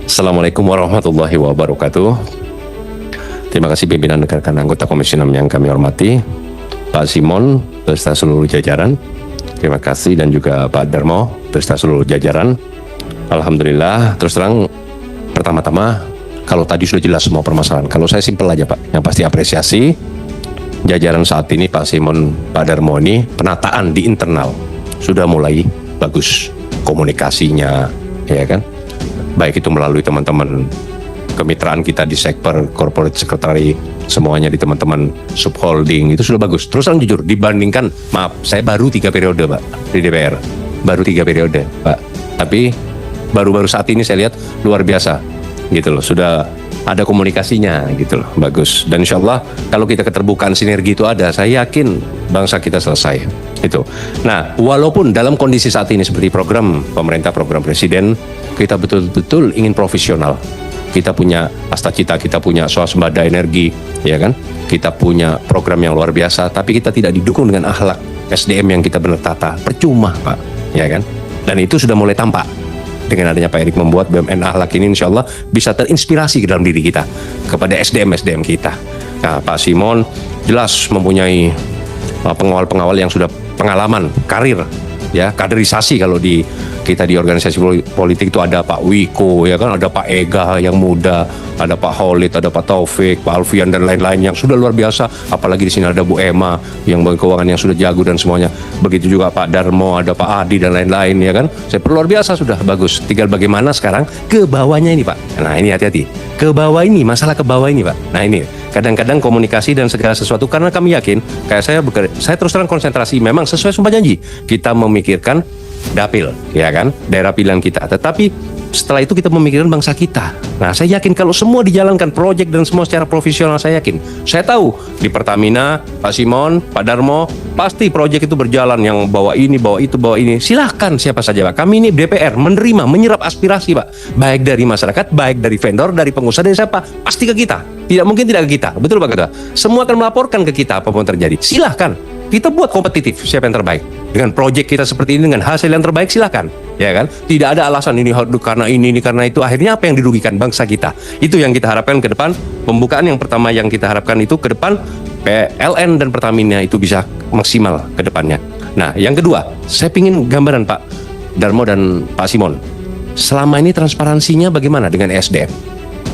Assalamualaikum warahmatullahi wabarakatuh. Terima kasih pimpinan rekan anggota Komisi 6 yang kami hormati, Pak Simon beserta seluruh jajaran. Terima kasih, dan juga Pak Darmo beserta seluruh jajaran. Alhamdulillah, terus terang pertama-tama kalau tadi sudah jelas semua permasalahan. Kalau saya simpel aja Pak, yang pasti apresiasi jajaran saat ini Pak Simon, Pak Darmo ini penataan di internal sudah mulai bagus komunikasinya, ya kan? Baik itu melalui teman-teman kemitraan kita di sektor corporate secretary, semuanya di teman-teman subholding, itu sudah bagus. Terus terang jujur, dibandingkan, maaf, saya baru 3 periode Pak di DPR, baru 3 periode Pak, tapi baru-baru saat ini saya lihat luar biasa gitu loh, sudah ada komunikasinya gitu loh, bagus. Dan insya Allah kalau kita keterbukaan sinergi itu ada, saya yakin bangsa kita selesai itu. Nah, walaupun dalam kondisi saat ini seperti program pemerintah, program presiden, kita betul-betul ingin profesional. Kita punya Asta Cita, kita punya swasembada energi, ya kan? Kita punya program yang luar biasa, tapi kita tidak didukung dengan akhlak SDM yang kita benar tata. Percuma Pak, ya kan? Dan itu sudah mulai tampak dengan adanya Pak Erik membuat BUMN akhlak ini, insya Allah bisa terinspirasi ke dalam diri kita, kepada SDM kita. Nah, Pak Simon jelas mempunyai pengawal-pengawal yang sudah pengalaman karir, ya, kaderisasi. Kalau kita di organisasi politik itu ada Pak Wiko, ya kan, ada Pak Ega yang muda, ada Pak Khalid, ada Pak Taufik, Pak Alfian, dan lain-lain yang sudah luar biasa. Apalagi di sini ada Bu Emma yang bagian keuangan yang sudah jago dan semuanya. Begitu juga Pak Darmo, ada Pak Adi dan lain-lain, ya kan. Saya luar biasa, sudah bagus. Tinggal bagaimana sekarang ke bawahnya ini Pak. Nah ini hati-hati, ke bawah ini, masalah ke bawah ini Pak. Nah ini kadang-kadang komunikasi dan segala sesuatu, karena kami yakin, kayak saya terus terang konsentrasi, memang sesuai sumpah janji kita memikirkan dapil, ya kan, daerah pilihan kita, tetapi setelah itu kita memikirkan bangsa kita. Nah saya yakin kalau semua dijalankan proyek dan semua secara profesional, saya yakin, saya tahu di Pertamina, Pak Simon, Pak Darmo, pasti proyek itu berjalan, yang bawa ini, bawa itu, bawa ini. Silahkan siapa saja Pak, kami ini DPR menerima, menyerap aspirasi Pak, baik dari masyarakat, baik dari vendor, dari pengusaha, dari siapa, pasti ke kita. Tidak mungkin tidak ke kita, betul Pak Ketua. Semua akan melaporkan ke kita apapun terjadi. Silahkan, kita buat kompetitif siapa yang terbaik. Dengan proyek kita seperti ini, dengan hasil yang terbaik, silahkan, ya kan. Tidak ada alasan ini karena ini karena itu. Akhirnya apa yang dirugikan bangsa kita? Itu yang kita harapkan ke depan. Pembukaan yang pertama yang kita harapkan itu ke depan, PLN dan Pertamina itu bisa maksimal ke depannya. Nah, yang kedua, saya ingin gambaran Pak Darmo dan Pak Simon. Selama ini transparansinya bagaimana dengan SDM?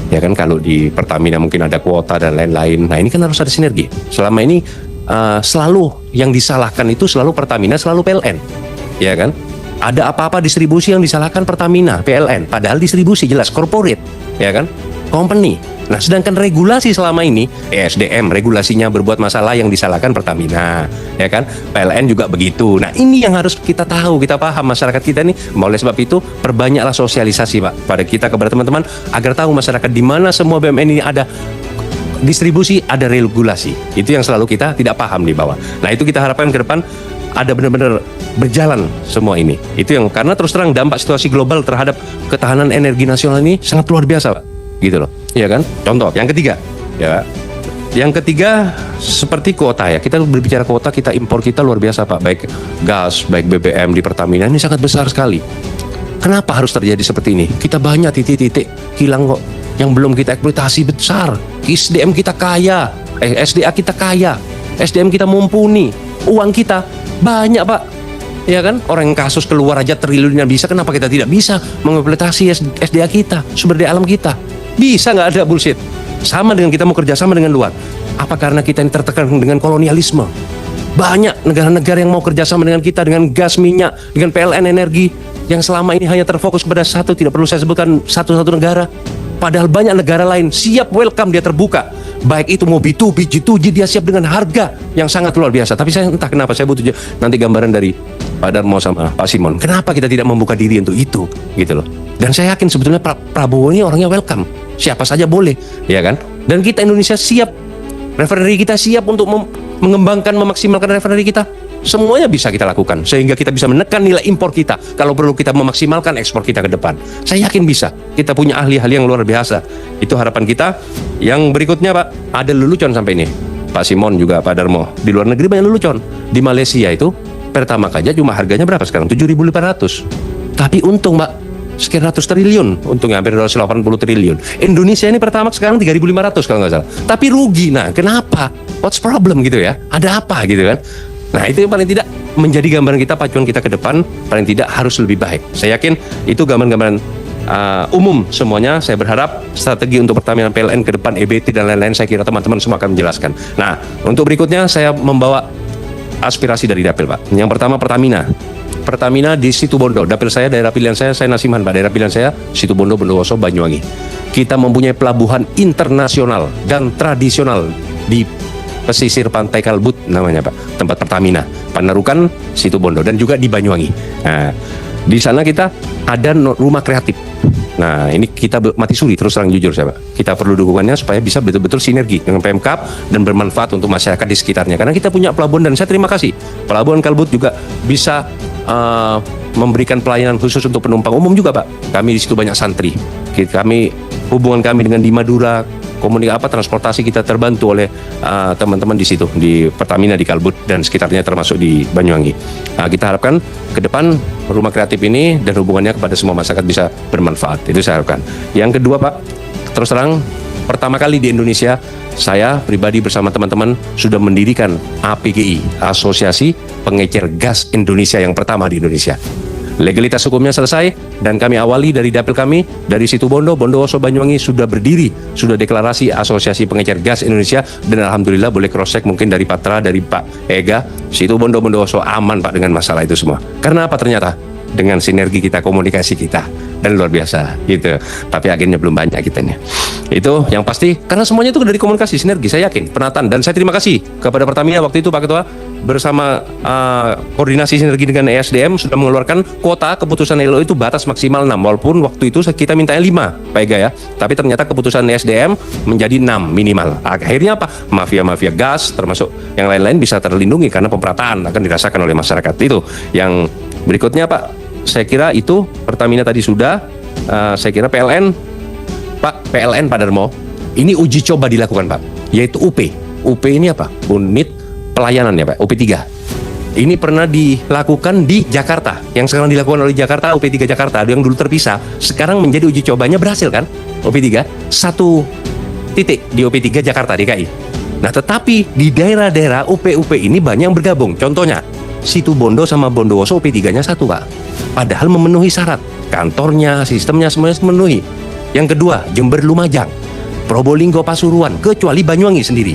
Ya kan, kalau di Pertamina mungkin ada kuota dan lain-lain. Nah, ini kan harus ada sinergi. Selama ini selalu yang disalahkan itu selalu Pertamina, selalu PLN, ya kan? Ada apa-apa distribusi yang disalahkan Pertamina, PLN, padahal distribusi jelas corporate, ya kan? Company. Nah, sedangkan regulasi selama ini SDM regulasinya berbuat masalah, yang disalahkan Pertamina, ya kan? PLN juga begitu. Nah, ini yang harus kita tahu, kita paham, masyarakat kita nih. Oleh sebab itu, perbanyaklah sosialisasi Pak pada kita, kepada teman-teman, agar tahu masyarakat di mana semua BUMN ini ada distribusi, ada regulasi. Itu yang selalu kita tidak paham di bawah. Nah, itu kita harapkan ke depan ada benar-benar berjalan semua ini. Itu yang, karena terus terang dampak situasi global terhadap ketahanan energi nasional ini sangat luar biasa Pak, gitu loh, ya kan. Contoh yang ketiga, ya, yang ketiga seperti kuota, ya, kita berbicara kuota, kita impor kita luar biasa Pak, baik gas, baik BBM di Pertamina ini sangat besar sekali. Kenapa harus terjadi seperti ini? Kita banyak titik-titik hilang kok yang belum kita eksploitasi besar. SDM kita kaya, SDA kita kaya, SDM kita mumpuni, uang kita banyak Pak, ya kan. Orang kasus keluar aja triliunan bisa, kenapa kita tidak bisa mengeksploitasi SDA kita, sumber daya alam kita? Bisa, nggak ada bullshit. Sama dengan kita mau kerjasama dengan luar. Apa karena kita ini tertekan dengan kolonialisme? Banyak negara-negara yang mau kerjasama dengan kita, dengan gas, minyak, dengan PLN energi, yang selama ini hanya terfokus pada satu, tidak perlu saya sebutkan satu-satu negara. Padahal banyak negara lain siap, welcome, dia terbuka. Baik itu mau B2B, G2G, dia siap dengan harga yang sangat luar biasa. Tapi saya entah kenapa, saya butuh nanti gambaran dari Pak Darmo sama Pak Simon. Kenapa kita tidak membuka diri untuk itu, gitu loh. Dan saya yakin sebetulnya Prabowo ini orangnya welcome. Siapa saja boleh, ya kan. Dan kita Indonesia siap, refinery kita siap untuk mengembangkan, memaksimalkan refinery kita. Semuanya bisa kita lakukan sehingga kita bisa menekan nilai impor kita. Kalau perlu kita memaksimalkan ekspor kita ke depan. Saya yakin bisa. Kita punya ahli-ahli yang luar biasa. Itu harapan kita. Yang berikutnya Pak, ada lelucon sampai ini. Pak Simon juga Pak Darmo. Di luar negeri banyak lelucon. Di Malaysia itu Pertamax aja cuma harganya berapa sekarang? 7.500. Tapi untung Pak, sekian ratus triliun, untungnya hampir 280 triliun. Indonesia ini Pertamax sekarang 3.500 kalau nggak salah. Tapi rugi. Nah, kenapa? What's problem gitu ya? Ada apa gitu kan? Nah, itu yang paling tidak menjadi gambaran kita, pacuan kita ke depan, paling tidak harus lebih baik. Saya yakin itu gambaran-gambaran umum semuanya. Saya berharap strategi untuk Pertamina PLN ke depan, EBT dan lain-lain, saya kira teman-teman semua akan menjelaskan. Nah, untuk berikutnya saya membawa aspirasi dari Dapil, Pak. Yang pertama Pertamina di Situbondo. Dapil saya, daerah pilihan saya Nasiman, Pak. Daerah pilihan saya Situbondo, Bondowoso, Banyuwangi. Kita mempunyai pelabuhan internasional dan tradisional di pesisir pantai Kalbut namanya, Pak. Tempat Pertamina, Panarukan, Situbondo, dan juga di Banyuwangi. Nah, di sana kita ada rumah kreatif. Nah, ini kita mati suri, terus terang jujur saya, Pak. Kita perlu dukungannya supaya bisa betul-betul sinergi dengan Pemkab dan bermanfaat untuk masyarakat di sekitarnya. Karena kita punya pelabuhan, dan saya terima kasih. Pelabuhan Kalbut juga bisa memberikan pelayanan khusus untuk penumpang umum juga, Pak. Kami di situ banyak santri. Hubungan kami dengan di Madura, transportasi kita terbantu oleh teman-teman di situ, di Pertamina di Kalbut dan sekitarnya, termasuk di Banyuwangi. Kita harapkan ke depan rumah kreatif ini dan hubungannya kepada semua masyarakat bisa bermanfaat. Itu saya harapkan. Yang kedua, Pak, terus terang pertama kali di Indonesia saya pribadi bersama teman-teman sudah mendirikan APGI, Asosiasi Pengecer Gas Indonesia, yang pertama di Indonesia. Legalitas hukumnya selesai dan kami awali dari dapil kami dari Situbondo, Bondowoso, Banyuwangi sudah berdiri, sudah deklarasi Asosiasi Pengecer Gas Indonesia, dan alhamdulillah boleh cross check mungkin dari Patra, dari Pak Ega, Situbondo, Bondowoso aman, Pak, dengan masalah itu semua. Karena apa? Ternyata dengan sinergi kita, komunikasi kita, dan luar biasa gitu. Tapi akhirnya belum banyak kitanya. Itu yang pasti, karena semuanya itu dari komunikasi, sinergi, saya yakin, penataan. Dan saya terima kasih kepada Pertamina waktu itu, Pak Ketua, bersama koordinasi sinergi dengan ESDM sudah mengeluarkan kuota keputusan LO itu batas maksimal 6, walaupun waktu itu kita mintanya 5, Pak Ega ya. Tapi ternyata keputusan ESDM menjadi 6 minimal. Akhirnya apa? Mafia-mafia gas termasuk yang lain-lain bisa terlindungi karena pemerataan akan dirasakan oleh masyarakat. Itu yang berikutnya, Pak. Saya kira itu Pertamina tadi sudah. Saya kira PLN, Pak, PLN Pak Darmo, ini uji coba dilakukan, Pak, yaitu UP. UP ini apa? Unit pelayanan ya, Pak, UP3. Ini pernah dilakukan di Jakarta. Yang sekarang dilakukan oleh Jakarta, UP3 Jakarta, yang dulu terpisah, sekarang menjadi uji cobanya berhasil kan? UP3, satu titik di UP3 Jakarta, DKI. Nah, tetapi di daerah-daerah UP ini banyak yang bergabung. Contohnya, Situbondo sama Bondowoso UP3-nya satu, Pak. Padahal memenuhi syarat. Kantornya, sistemnya semuanya memenuhi. Yang kedua, Jember Lumajang, Probolinggo Pasuruan, kecuali Banyuwangi sendiri.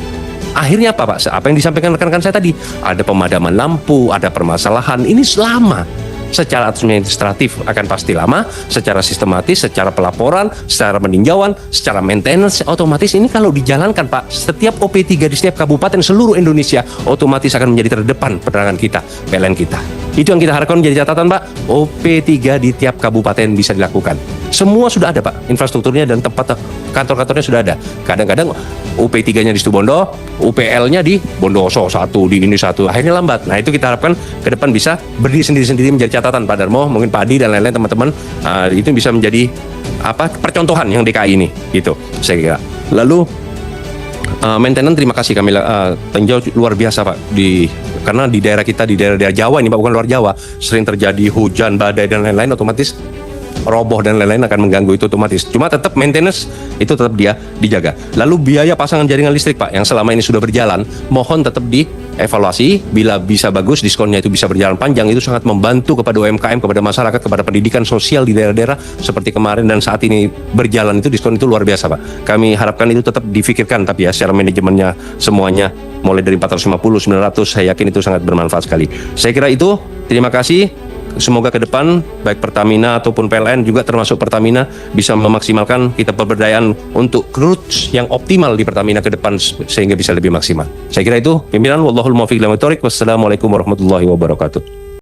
Akhirnya apa, Pak? Apa yang disampaikan rekan-rekan saya tadi? Ada pemadaman lampu, ada permasalahan. Ini lama. Secara administratif akan pasti lama, secara sistematis, secara pelaporan, secara peninjauan, secara maintenance, otomatis ini kalau dijalankan, Pak, setiap OP3 di setiap kabupaten seluruh Indonesia otomatis akan menjadi terdepan penerangan kita, PLN kita. Itu yang kita harapkan menjadi catatan, Pak. OP3 di tiap kabupaten bisa dilakukan. Semua sudah ada, Pak, infrastrukturnya dan tempat kantor-kantornya sudah ada. Kadang-kadang UP3-nya di Situbondo, UPL-nya di Bondowoso satu, di ini satu, akhirnya lambat. Nah, itu kita harapkan ke depan bisa berdiri sendiri-sendiri menjadi catatan, Pak Darmo, mungkin Pak Adi dan lain-lain teman-teman. Itu bisa menjadi percontohan yang DKI ini, gitu saya kira. Lalu maintenance, terima kasih kami tinjau luar biasa, Pak, karena di daerah kita, di daerah Jawa ini, Pak, bukan luar Jawa, sering terjadi hujan, badai dan lain-lain, otomatis roboh dan lain-lain akan mengganggu itu otomatis. Cuma tetap maintenance itu tetap dia dijaga. Lalu biaya pasangan jaringan listrik, Pak, yang selama ini sudah berjalan, mohon tetap dievaluasi. Bila bisa bagus, diskonnya itu bisa berjalan panjang, itu sangat membantu kepada UMKM, kepada masyarakat, kepada pendidikan sosial di daerah-daerah seperti kemarin dan saat ini berjalan itu, diskon itu luar biasa, Pak. Kami harapkan itu tetap difikirkan, tapi ya secara manajemennya semuanya mulai dari 450, 900, saya yakin itu sangat bermanfaat sekali. Saya kira itu, terima kasih. Semoga ke depan baik Pertamina ataupun PLN juga termasuk Pertamina bisa memaksimalkan kita pemberdayaan untuk roots yang optimal di Pertamina ke depan sehingga bisa lebih maksimal. Saya kira itu pimpinan. Wallahul muwaffiq ila aqwamit thoriq. Wassalamualaikum warahmatullahi wabarakatuh.